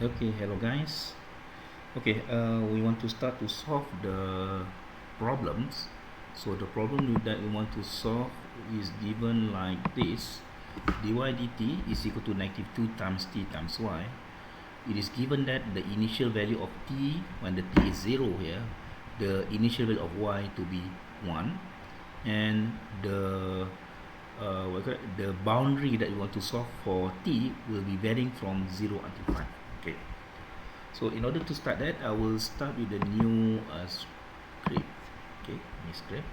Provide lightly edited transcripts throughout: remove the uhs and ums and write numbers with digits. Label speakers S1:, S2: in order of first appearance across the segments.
S1: Okay, hello guys. Okay, we want to start to solve the problems. So the problem that we want to solve is given like this: dy dt is equal to negative 2 times t times y. It is given that the initial value of t when the t is 0 here, the initial value of y to be 1, and the boundary that we want to solve for t will be varying from 0 until 5. Okay. So in order to start that, I will start with the new script. Okay, new script.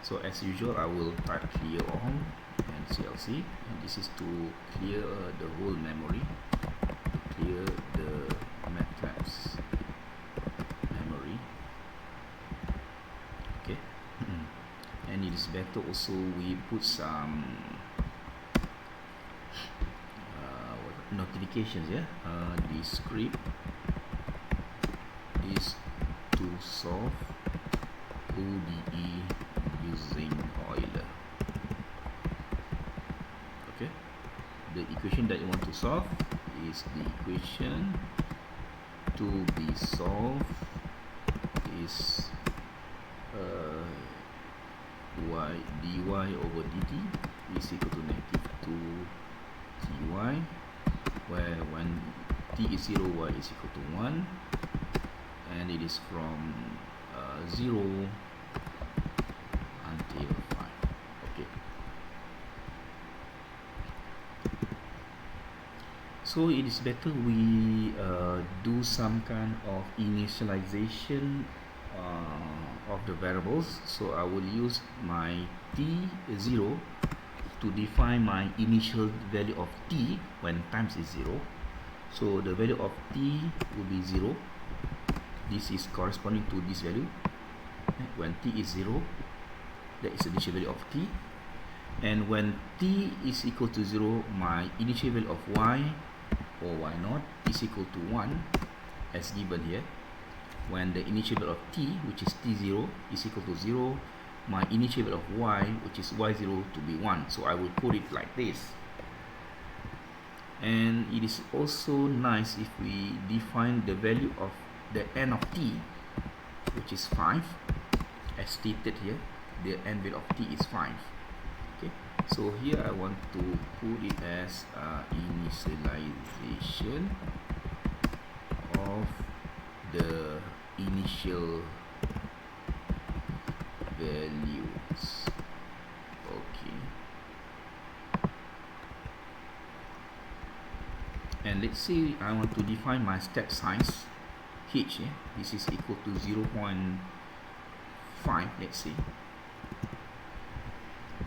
S1: So as usual, I will type clear all and CLC, and this is to clear the whole memory, clear the MATLAB's memory. Okay, and it is better also we put some notifications. Yeah, the script is to solve ODE using Euler. Okay, the equation that you want to solve is the equation to be solved is dy over dt is equal to negative 2 ty, where when t is 0, y is equal to 1, and it is from 0 until 5. Okay, so it is better we do some kind of initialization of the variables. So I will use my t0 to define my initial value of t when times is 0. So the value of t will be 0. This is corresponding to this value. When t is 0, that is the initial value of t. And when t is equal to 0, my initial value of y or y0 is equal to 1, as given here. When the initial value of t, which is t0, is equal to 0, my initial value of y, which is y0, to be 1. So I will put it like this. And it is also nice if we define the value of the n of t, which is 5, as stated here. The n value of t is 5. Okay, so here I want to put it as initialization of the initial values. Okay, and let's say I want to define my step size h. This is equal to 0.5, let's say.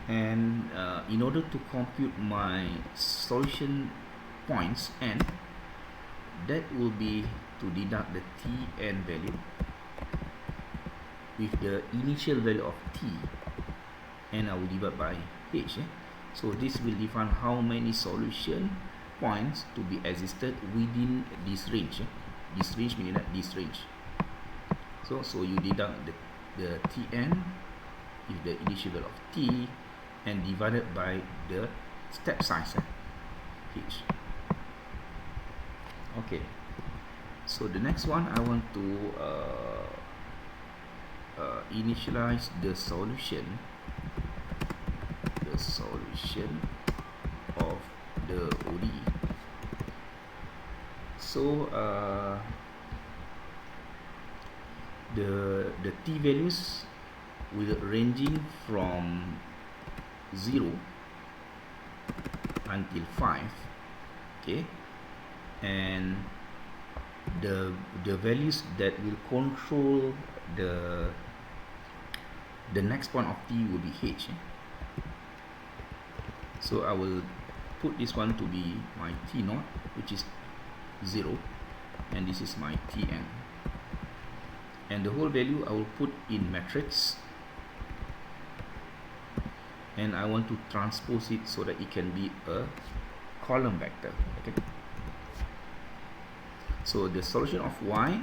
S1: And in order to compute my solution points n, that will be to deduct the tn value with the initial value of t, and I will divide by h. So this will define how many solution points to be existed within this range. This range meaning that this range. So you deduct the tn with the initial value of t and divided by the step size h. Okay, so the next one, I want to initialize the solution of the ODE. So the t values will ranging from 0 until 5. Okay, and the values that will control the next point of t will be h. So I will put this one to be my t0, which is 0, and this is my tn, and the whole value I will put in matrix, and I want to transpose it so that it can be a column vector. Okay, so the solution of y,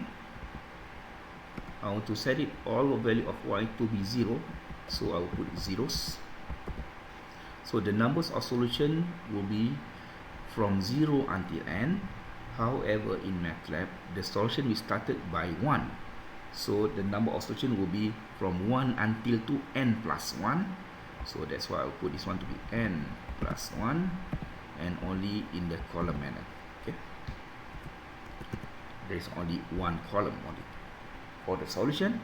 S1: I want to set it all the value of y to be 0, so I will put zeros. So the numbers of solution will be from 0 until n, However, in MATLAB, the solution we started by 1. So the number of solutions will be from 1 until to n plus 1. So that's why I'll put this one to be n plus 1 and only in the column manner. Okay. There's only one column only for the solution.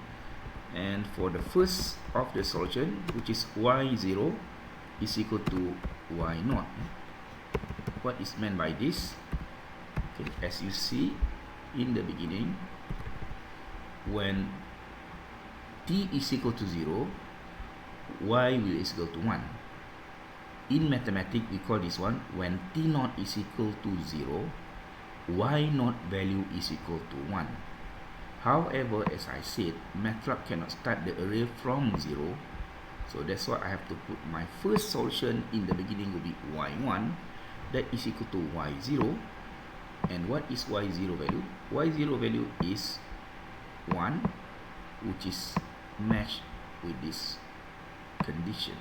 S1: And for the first of the solution, which is y0 is equal to y0. What is meant by this? Okay, as you see in the beginning, when t is equal to 0, y will is equal to 1. In mathematics, we call this one when t0 is equal to 0, y0 value is equal to 1. However, as I said, MATLAB cannot start the array from 0. So that's why I have to put my first solution in the beginning will be y1. That is equal to y0. And what is y0 value? Y0 value is 1, which is matched with this condition.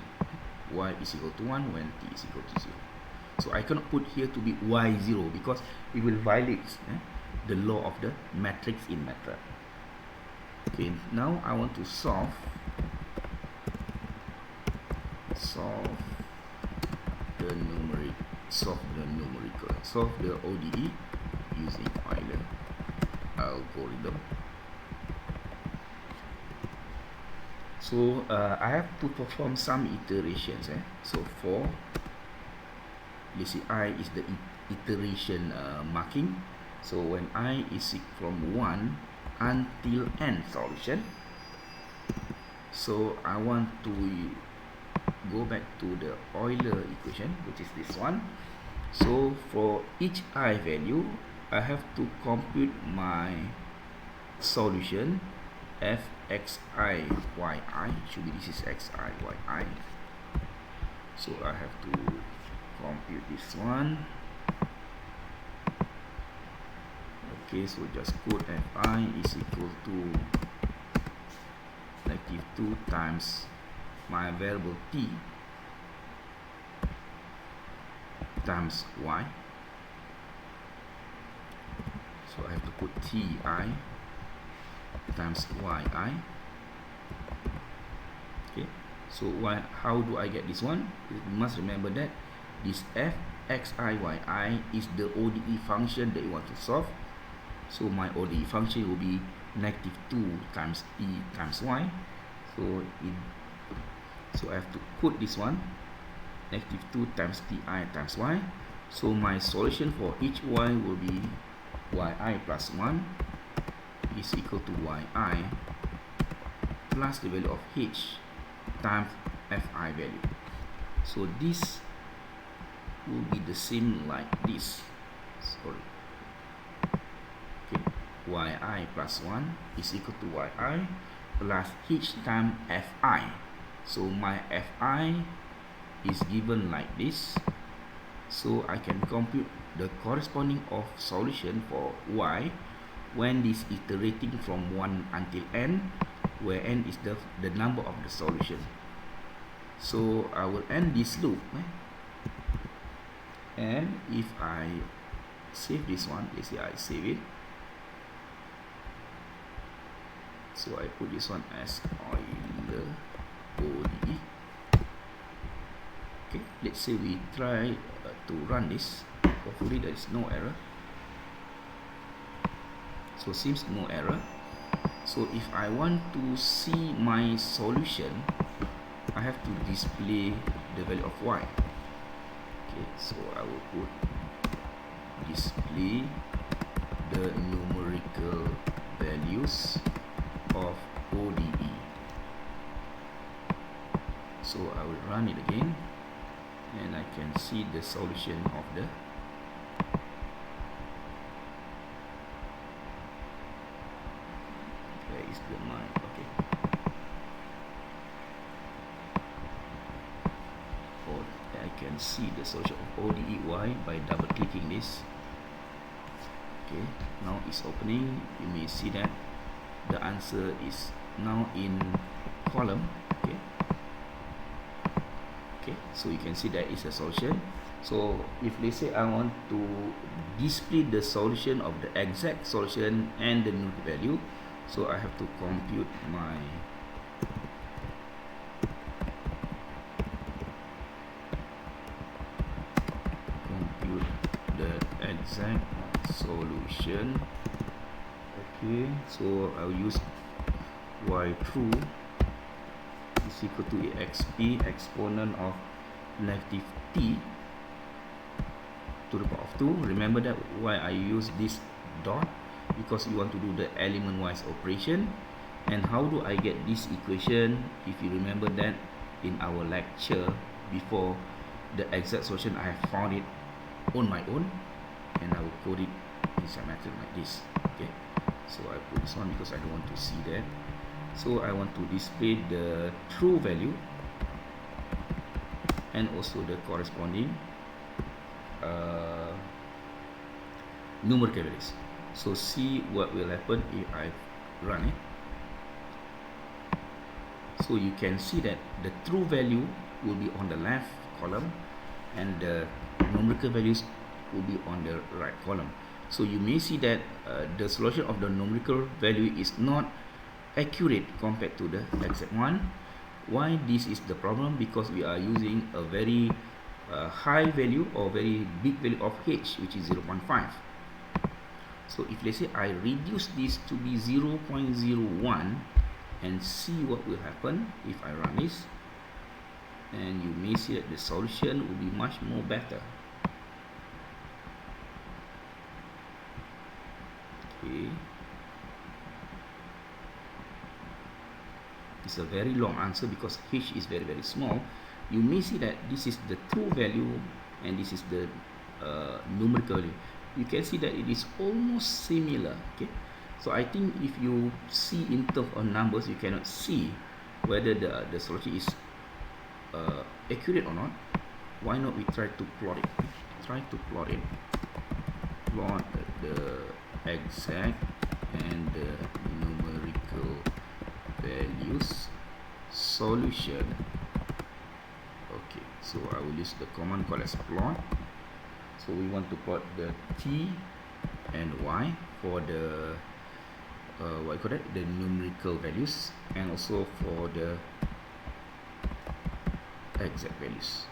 S1: Y is equal to 1 when t is equal to 0. So I cannot put here to be y0 because it will violate the law of the matrix in MATLAB. Okay, now I want to solve the ODE using Euler algorithm. So I have to perform some iterations. So for, let's see, I is the iteration marking. So when I is from 1 until n solution, so I want to go back to the Euler equation, which is this one. So for each I value, I have to compute my solution fxi yi. Should be this is xi yi. So I have to compute this one. Okay, so just put fi is equal to -2 times my variable t times y. So I have to put ti times yi. Okay, so how do I get this one? You must remember that this fxi yi is the ODE function that you want to solve. So my ODE function will be -2 times t times y. So I have to put this one -2 times ti times y. So my solution for each y will be yi plus 1 is equal to yi plus the value of h times fi value. So this will be the same like this. Sorry. Okay, yi plus 1 is equal to yi plus h times fi. So my fi is given like this. So I can compute the corresponding of solution for y when this iterating from 1 until n, where n is the number of the solution. So I will end this loop. And if I save this one, let's say I save it. So I put this one as Euler ODE. Okay, let's say we try to run this. Hopefully there is no error. So seems no error. So if I want to see my solution, I have to display the value of y. Okay, so I will put display the numerical values of ODE. So I will run it again, and I can see the solution of the okay. Oh, I can see the solution of ODE y by double clicking this. Okay, now it's opening. You may see that the answer is now in column. Okay, so you can see that is a solution. So if let's say I want to display the solution of the exact solution and the numerical value, so I have to compute the exact solution. Okay, so I'll use y true is equal to exp exponent of negative t to the power of 2. Remember that why I use this dot, because you want to do the element wise operation. And how do I get this equation? If you remember that in our lecture before, the exact solution, I have found it on my own, and I will code it inside method like this. Okay, so I put this one because I don't want to see that. So I want to display the true value and also the corresponding numerical values. So see what will happen if I run it. So you can see that the true value will be on the left column and the numerical values will be on the right column. So you may see that the solution of the numerical value is not accurate compared to the exact one. Why this is the problem? Because we are using a very high value or very big value of h, which is 0.5. So if let's say I reduce this to be 0.01 and see what will happen if I run this, and you may see that the solution will be much more better. Okay, it's a very long answer because h is very small. You may see that this is the true value and this is the numerical value. You can see that it is almost similar. Okay, so I think if you see in terms of numbers, you cannot see whether the solution is accurate or not. Why not we try to plot it? Plot the exact and the numerical values solution. Okay, so I will use the command called as plot. So we want to plot the t and y for the what you call that, the numerical values, and also for the exact values.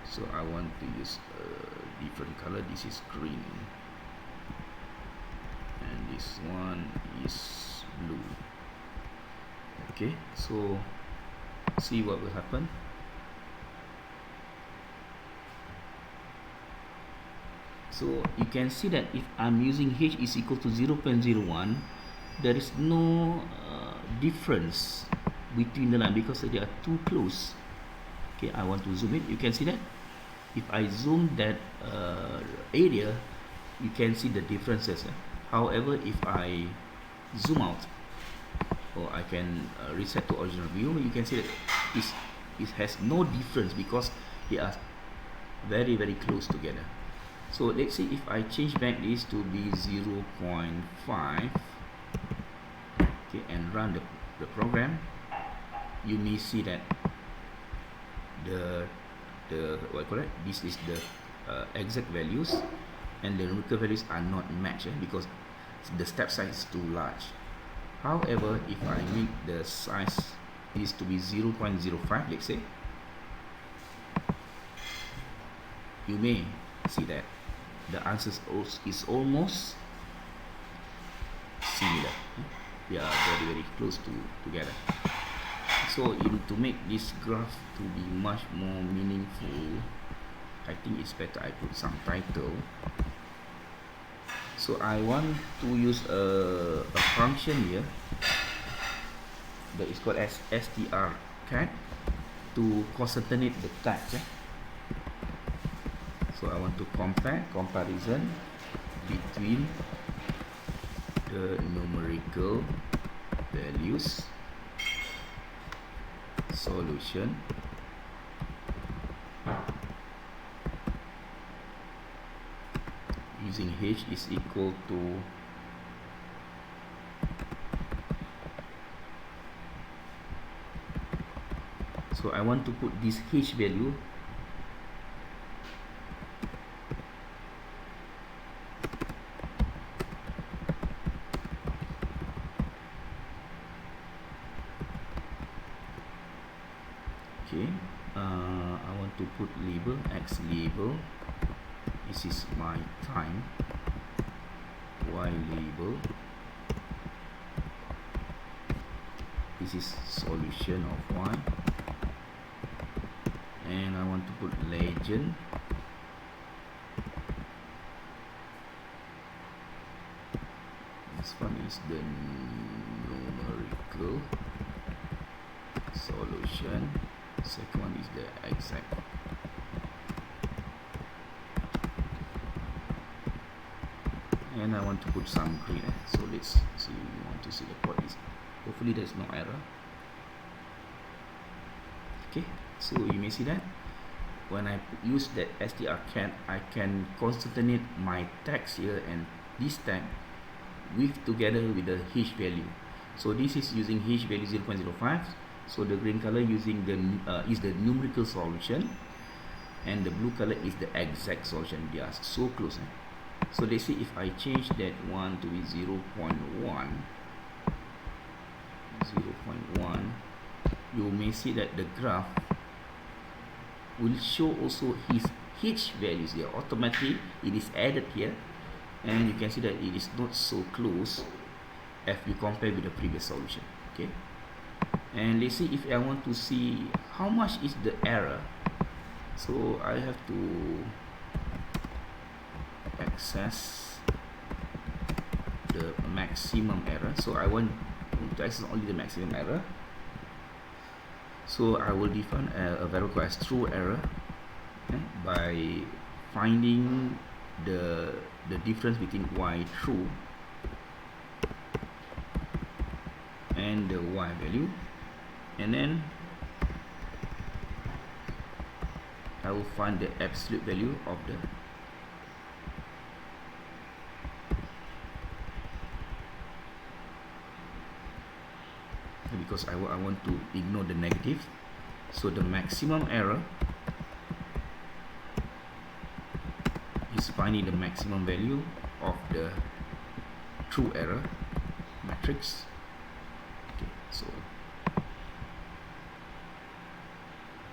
S1: So I want to use a different color. This is green and this one is blue. Okay, so see what will happen. So you can see that if I'm using h is equal to 0.01, there is no difference between the line because they are too close. Okay, I want to zoom it. You can see that if I zoom that area, you can see the differences. However, if I zoom out, or I can reset to original view, you can see that it has no difference because they are very close together. So let's see if I change back this to be 0.5, okay, and run the program. You may see that the what you call it, this is the exact values and the numerical values are not matched because the step size is too large. However, if I make the size is to be 0.05, let's say, you may see that the answers is almost similar. They are very close together. So to make this graph to be much more meaningful, I think it's better I put some title. So I want to use a function here that is called as strcat to concatenate the text. So I want to comparison between the numerical values solution using h is equal to so I want to put this h value put label, X label, this is my time, Y label, this is solution of Y, and I want to put legend, this one is the numerical solution, second one is the exact. And I want to put some green, so let's see, we want to see the code is, hopefully there's no error. Okay, so you may see that when I use that strcat, I can concatenate my text here and this tag with together with the h value. So this is using h value 0.05. So the green color using the is the numerical solution, and the blue color is the exact solution. They are so close. So let's see if I change that one to be 0.1. You may see that the graph will show also his h values here. Automatically it is added here, and you can see that it is not so close if we compare with the previous solution. Okay, and let's see if I want to see how much is the error. So I have to access the maximum error. So I want to access only the maximum error. So I will define a variable as true error, by finding the difference between y true and the y value, and then I will find the absolute value of the because I want to ignore the negative. So the maximum error is finding the maximum value of the true error matrix. Okay,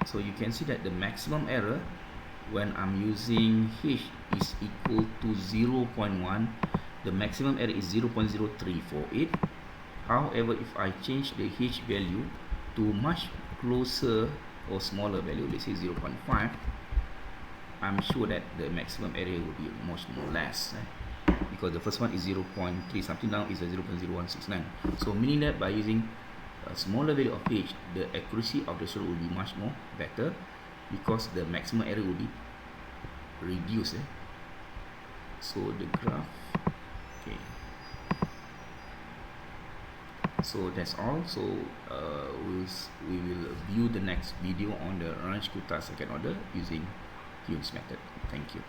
S1: so you can see that the maximum error when I'm using h is equal to 0.1. The maximum error is 0.0348. However, if I change the h value to much closer or smaller value, let's say 0.5, I'm sure that the maximum error will be much more less, because the first one is 0.3 something, now is a 0.0169. So meaning that by using a smaller value of h, the accuracy of the result will be much more better, because the maximum error will be reduced. So the graph, okay. So that's all. So we will view the next video on the Range Kuta second order using Euler's method. Thank you.